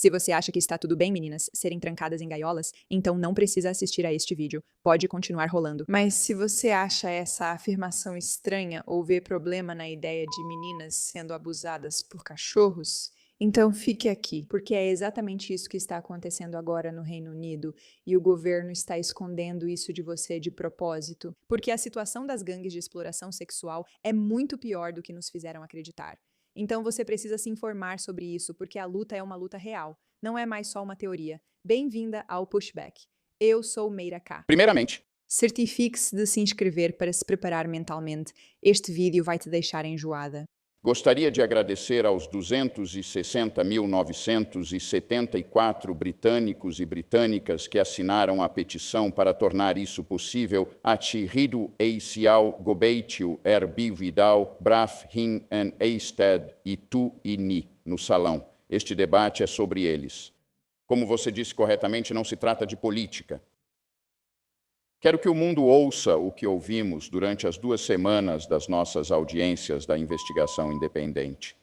Se você acha que está tudo bem, meninas, serem trancadas em gaiolas, então não precisa assistir a este vídeo. Pode continuar rolando. Mas se você acha essa afirmação estranha ou vê problema na ideia de meninas sendo abusadas por cachorros, então fique aqui. Porque é exatamente isso que está acontecendo agora no Reino Unido e o governo está escondendo isso de você de propósito. Porque a situação das gangues de exploração sexual é muito pior do que nos fizeram acreditar. Então você precisa se informar sobre isso, porque a luta é uma luta real, não é mais só uma teoria. Bem-vinda ao Pushback. Eu sou Meira K. Primeiramente, Certifique-se de se inscrever para se preparar mentalmente. Este vídeo vai te deixar enjoada. gostaria de agradecer aos 260.974 britânicos e britânicas que assinaram a petição para tornar isso possível a Chirido Eisial Gobeitiu Erbi Vidal Braf Hin en Eisted e Tu e Ni no salão. Este debate é sobre eles. Como você disse corretamente, não se trata de política. Quero que o mundo ouça o que ouvimos durante as 2 semanas das nossas audiências da investigação independente.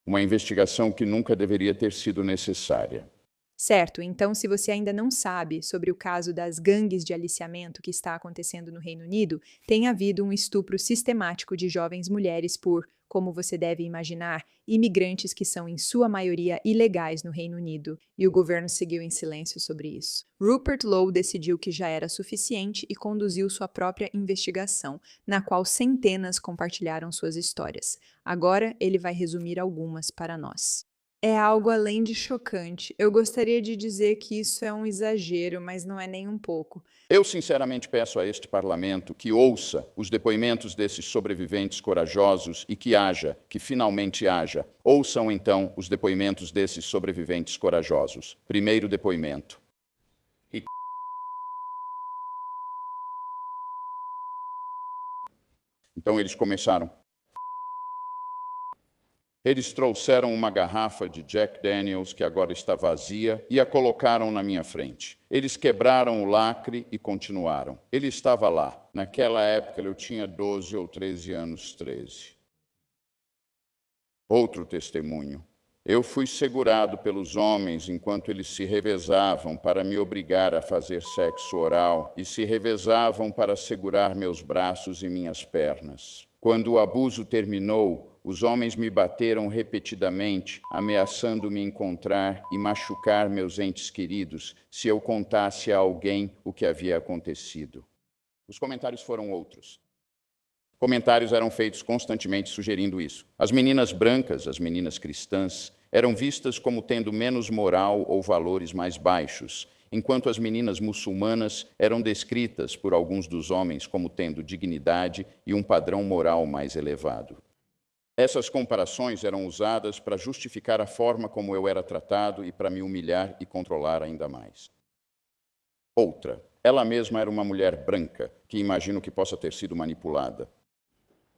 Uma investigação que nunca deveria ter sido necessária. Certo, então se você ainda não sabe sobre o caso das gangues de aliciamento que está acontecendo no Reino Unido, tem havido um estupro sistemático de jovens mulheres por, como você deve imaginar, imigrantes que são em sua maioria ilegais no Reino Unido, e o governo seguiu em silêncio sobre isso. Rupert Lowe decidiu que já era suficiente e conduziu sua própria investigação, na qual centenas compartilharam suas histórias. Agora ele vai resumir algumas para nós. É algo além de chocante. Eu gostaria de dizer que isso é um exagero, mas não é nem um pouco. Eu sinceramente peço a este parlamento que ouça os depoimentos desses sobreviventes corajosos e que finalmente haja. Ouçam então os depoimentos desses sobreviventes corajosos. Primeiro depoimento. Então eles começaram. Eles trouxeram uma garrafa de Jack Daniels, que agora está vazia, e a colocaram na minha frente. Eles quebraram o lacre e continuaram. Ele estava lá. Naquela época eu tinha 12 ou 13 anos, 13. Outro testemunho. Eu fui segurado pelos homens enquanto eles se revezavam para me obrigar a fazer sexo oral e se revezavam para segurar meus braços e minhas pernas. Quando o abuso terminou, os homens me bateram repetidamente, ameaçando me encontrar e machucar meus entes queridos se eu contasse a alguém o que havia acontecido. Os comentários foram outros. Comentários eram feitos constantemente sugerindo isso. As meninas brancas, as meninas cristãs, eram vistas como tendo menos moral ou valores mais baixos, enquanto as meninas muçulmanas eram descritas por alguns dos homens como tendo dignidade e um padrão moral mais elevado. Essas comparações eram usadas para justificar a forma como eu era tratado e para me humilhar e controlar ainda mais. Outra, ela mesma era uma mulher branca, que imagino que possa ter sido manipulada.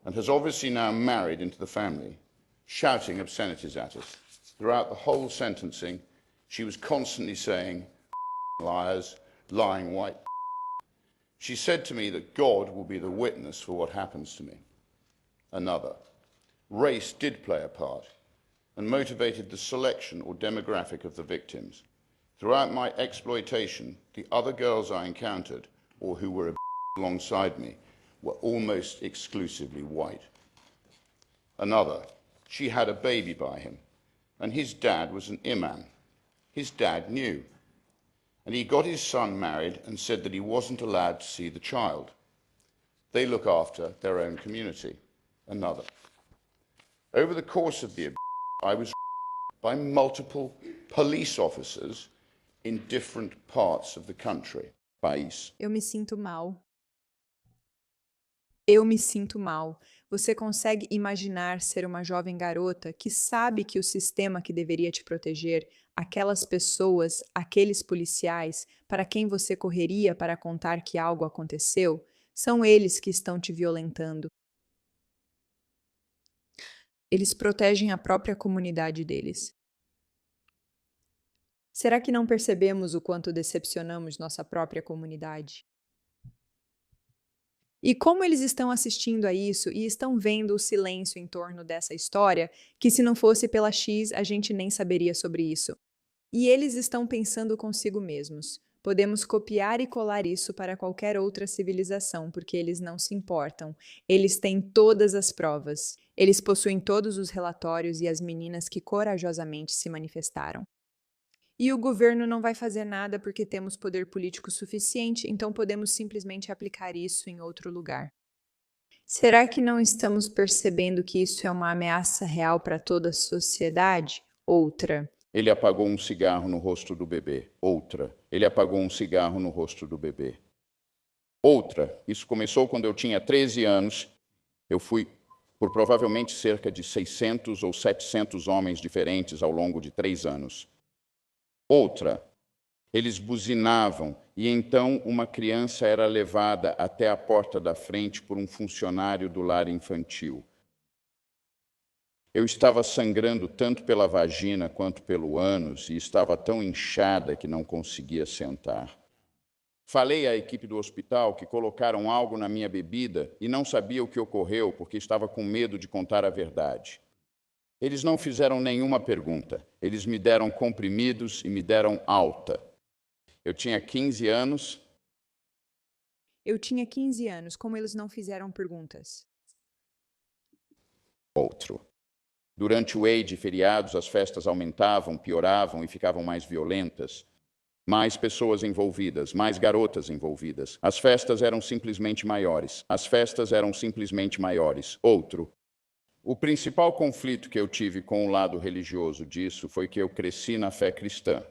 And has obviously now married into the family, shouting obscenities at us. Throughout the whole sentencing, she was constantly saying, liars, lying white. She said to me that God will be the witness for what happens to me. Another. Race did play a part and motivated the selection or demographic of the victims. Throughout my exploitation, the other girls I encountered, or who were alongside me, were almost exclusively white. Another, she had a baby by him, and his dad was an imam. His dad knew, and he got his son married and said that he wasn't allowed to see the child. They look after their own community. Another. Over the course of the I was by multiple police officers in different parts of the country. País. Eu me sinto mal. Eu me sinto mal. Você consegue imaginar ser uma jovem garota que sabe que o sistema que deveria te proteger, aquelas pessoas, aqueles policiais, para quem você correria para contar que algo aconteceu, são eles que estão te violentando. Eles protegem a própria comunidade deles. Será que não percebemos o quanto decepcionamos nossa própria comunidade? E como eles estão assistindo a isso e estão vendo o silêncio em torno dessa história, que se não fosse pela X, a gente nem saberia sobre isso. E eles estão pensando consigo mesmos. Podemos copiar e colar isso para qualquer outra civilização, porque eles não se importam. Eles têm todas as provas. Eles possuem todos os relatórios e as meninas que corajosamente se manifestaram. E o governo não vai fazer nada porque temos poder político suficiente, então podemos simplesmente aplicar isso em outro lugar. Será que não estamos percebendo que isso é uma ameaça real para toda a sociedade? Outra. Ele apagou um cigarro no rosto do bebê. Outra. Ele apagou um cigarro no rosto do bebê. Outra. Isso começou quando eu tinha 13 anos. Eu fui por provavelmente cerca de 600 ou 700 homens diferentes ao longo de 3 anos. Outra. Eles buzinavam e então uma criança era levada até a porta da frente por um funcionário do lar infantil. Eu estava sangrando tanto pela vagina quanto pelo ânus e estava tão inchada que não conseguia sentar. Falei à equipe do hospital que colocaram algo na minha bebida e não sabia o que ocorreu porque estava com medo de contar a verdade. Eles não fizeram nenhuma pergunta. Eles me deram comprimidos e me deram alta. Eu tinha 15 anos. Eu tinha 15 anos, como eles não fizeram perguntas? Outro. Durante o Eid e feriados, as festas aumentavam, pioravam e ficavam mais violentas. Mais pessoas envolvidas, mais garotas envolvidas. As festas eram simplesmente maiores. As festas eram simplesmente maiores. Outro. O principal conflito que eu tive com o lado religioso disso foi que eu cresci na fé cristã.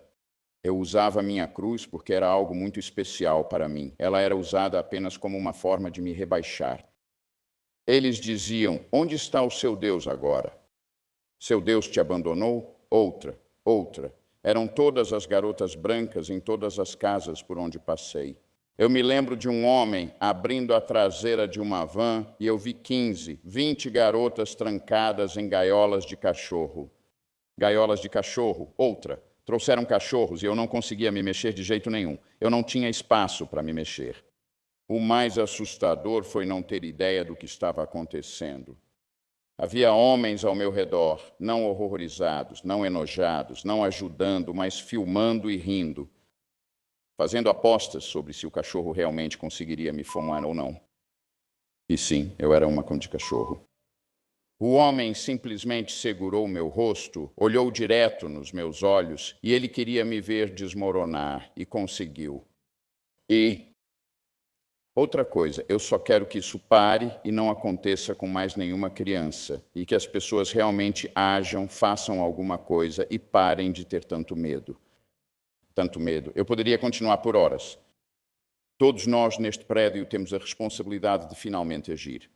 Eu usava minha cruz porque era algo muito especial para mim. Ela era usada apenas como uma forma de me rebaixar. Eles diziam: onde está o seu Deus agora? Seu Deus te abandonou? Outra, outra. Eram todas as garotas brancas em todas as casas por onde passei. Eu me lembro de um homem abrindo a traseira de uma van e eu vi 15, 20 garotas trancadas em gaiolas de cachorro. Gaiolas de cachorro, outra. Trouxeram cachorros e eu não conseguia me mexer de jeito nenhum. Eu não tinha espaço para me mexer. O mais assustador foi não ter ideia do que estava acontecendo. Havia homens ao meu redor, não horrorizados, não enojados, não ajudando, mas filmando e rindo, fazendo apostas sobre se o cachorro realmente conseguiria me fumar ou não. E sim, eu era uma de cachorro. O homem simplesmente segurou meu rosto, olhou direto nos meus olhos e ele queria me ver desmoronar, e conseguiu. E outra coisa, eu só quero que isso pare e não aconteça com mais nenhuma criança, e que as pessoas realmente ajam, façam alguma coisa e parem de ter tanto medo. Tanto medo. Eu poderia continuar por horas. Todos nós neste prédio temos a responsabilidade de finalmente agir.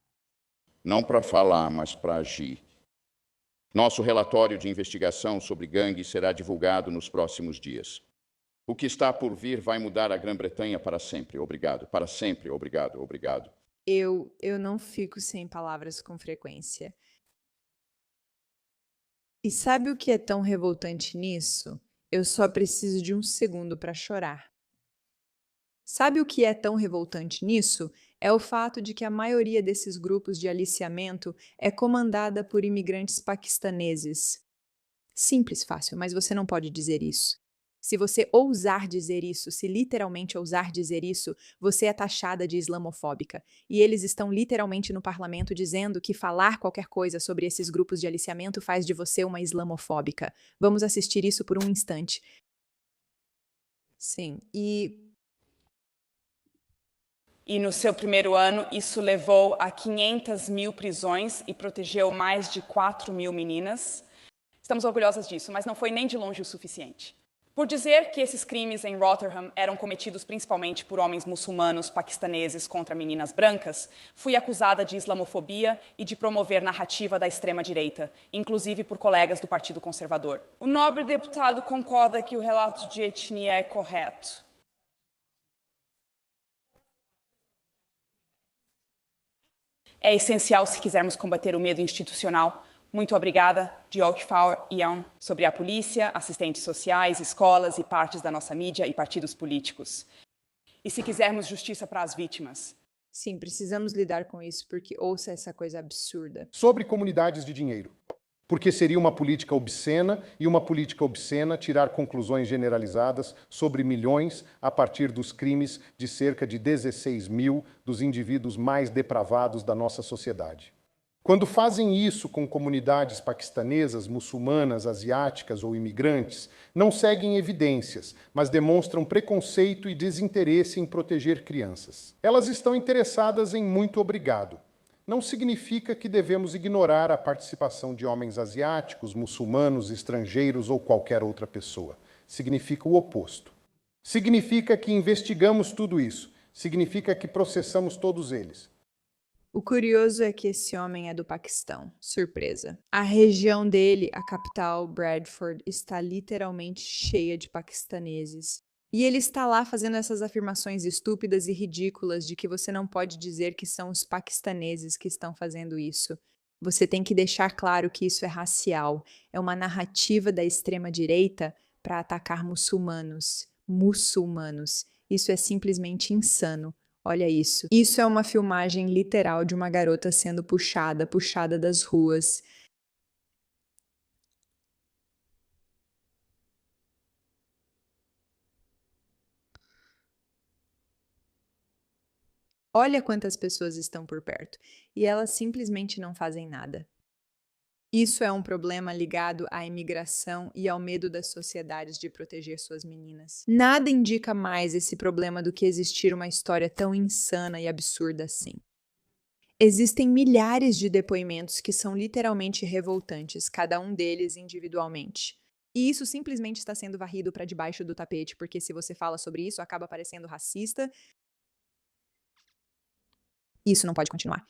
Não para falar, mas para agir. Nosso relatório de investigação sobre gangues será divulgado nos próximos dias. O que está por vir vai mudar a Grã-Bretanha para sempre. Obrigado. Para sempre. Obrigado. Obrigado. Eu não fico sem palavras com frequência. E sabe o que é tão revoltante nisso? Eu só preciso de um segundo para chorar. Sabe o que é tão revoltante nisso? É o fato de que a maioria desses grupos de aliciamento é comandada por imigrantes paquistaneses. Simples, fácil, mas você não pode dizer isso. Se você ousar dizer isso, se literalmente ousar dizer isso, você é taxada de islamofóbica. E eles estão literalmente no parlamento dizendo que falar qualquer coisa sobre esses grupos de aliciamento faz de você uma islamofóbica. Vamos assistir isso por um instante. Sim, E no seu primeiro ano, isso levou a 500.000 prisões e protegeu mais de 4.000 meninas. Estamos orgulhosas disso, mas não foi nem de longe o suficiente. Por dizer que esses crimes em Rotherham eram cometidos principalmente por homens muçulmanos paquistaneses contra meninas brancas, fui acusada de islamofobia e de promover narrativa da extrema-direita, inclusive por colegas do Partido Conservador. O nobre deputado concorda que o relato de etnia é correto. É essencial se quisermos combater o medo institucional. Muito obrigada, George Fowler e Ian, sobre a polícia, assistentes sociais, escolas e partes da nossa mídia e partidos políticos. E se quisermos justiça para as vítimas. sim, precisamos lidar com isso porque ouça essa coisa absurda. Sobre comunidades de dinheiro. porque seria uma política obscena e uma política obscena tirar conclusões generalizadas sobre milhões a partir dos crimes de cerca de 16 mil dos indivíduos mais depravados da nossa sociedade. Quando fazem isso com comunidades paquistanesas, muçulmanas, asiáticas ou imigrantes, não seguem evidências, mas demonstram preconceito e desinteresse em proteger crianças. Elas estão interessadas em muito obrigado. Não significa que devemos ignorar a participação de homens asiáticos, muçulmanos, estrangeiros ou qualquer outra pessoa. Significa o oposto. Significa que investigamos tudo isso. Significa que processamos todos eles. O curioso é que esse homem é do Paquistão. Surpresa. A região dele, a capital, Bradford, está literalmente cheia de paquistaneses. E ele está lá fazendo essas afirmações estúpidas e ridículas de que você não pode dizer que são os paquistaneses que estão fazendo isso. Você tem que deixar claro que isso é racial. É uma narrativa da extrema-direita para atacar muçulmanos. Muçulmanos. Isso é simplesmente insano. Olha isso. Isso é uma filmagem literal de uma garota sendo puxada das ruas. Olha quantas pessoas estão por perto. E elas simplesmente não fazem nada. Isso é um problema ligado à imigração e ao medo das sociedades de proteger suas meninas. Nada indica mais esse problema do que existir uma história tão insana e absurda assim. Existem milhares de depoimentos que são literalmente revoltantes, cada um deles individualmente. E isso simplesmente está sendo varrido para debaixo do tapete, porque se você fala sobre isso, acaba parecendo racista. Isso não pode continuar.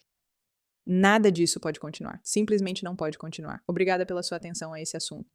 Nada disso pode continuar. Simplesmente não pode continuar. Obrigada pela sua atenção a esse assunto.